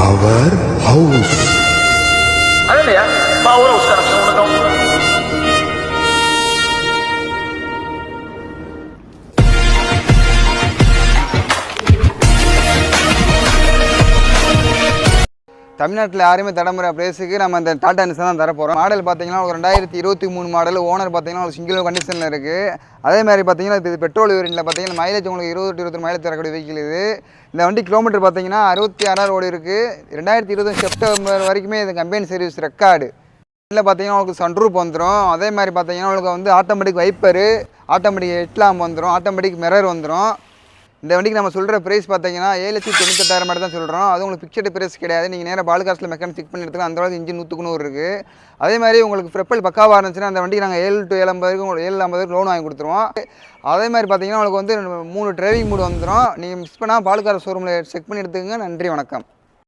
Power House. Ada ya? Power House sekarang semua tahu. தமிழ்நாட்டில் யாருமே தடமுறை பிளேஸுக்கு நம்ம அந்த டாடா நிசான் தான் தர போகிறோம். மாடல் பார்த்தீங்கன்னா ஒரு 2023 மாடல். ஓனர் பார்த்தீங்கன்னா ஒரு சிங்கிள் கண்டிஷனில் இருக்குது. அதே மாதிரி பார்த்தீங்கன்னா இது பெட்ரோல் வேரியண்ட்டில் பார்த்தீங்கன்னா மைலேஜ் உங்களுக்கு 20-21 மைலேஜ் தரக்கூடிய வெஹிக்கிள் இது. இந்த வண்டி கிலோமீட்டர் பார்த்தீங்கன்னா 66,000 ஓடி இருக்குது. 2020 செப்டம்பர் வரைக்குமே இது கம்பெனி சர்வீஸ் ரெக்கார்டு. இதில் பார்த்தீங்கன்னா உங்களுக்கு சன்ரூப் வந்துடும். அதே மாதிரி பார்த்தீங்கன்னா உங்களுக்கு வந்து ஆட்டோமேட்டிக் வைப்பரு, ஆட்டோமேட்டிக் ஹெட்லாம்ப் வந்துடும், ஆட்டோமேட்டிக் மிரர் வந்துடும். இந்த வண்டிக்கு நம்ம சொல்கிற ப்ரைஸ் பார்த்தீங்கன்னா 7,98,000 மட்டும் தான் சொல்கிறோம். அது உங்களுக்கு ஃபிக்ஸட் ப்ரைஸ் கிடையாது. நீங்கள் நேராக பால்காஸ்ட்டில் மெக்கானிக் செக் பண்ணி எடுத்துக்கலாம். அந்த அளவுக்கு இன்ஜின் 100 இருக்குது. அதே மாதிரி உங்களுக்கு ப்ரெப்பல் பக்காவாக இருந்துச்சுன்னா அந்த வண்டிக்கு நாங்கள் 7 to 750 லோன் வாங்கி கொடுத்துருவோம். அதே மாதிரி பார்த்தீங்கன்னா உங்களுக்கு வந்து 3 டிரைவிங் மூடு வந்துடும். நீங்கள் மிஸ் பண்ணால் பால்கார் ஷோரூமில் செக் பண்ணி எடுத்துக்கங்க. நன்றி, வணக்கம்.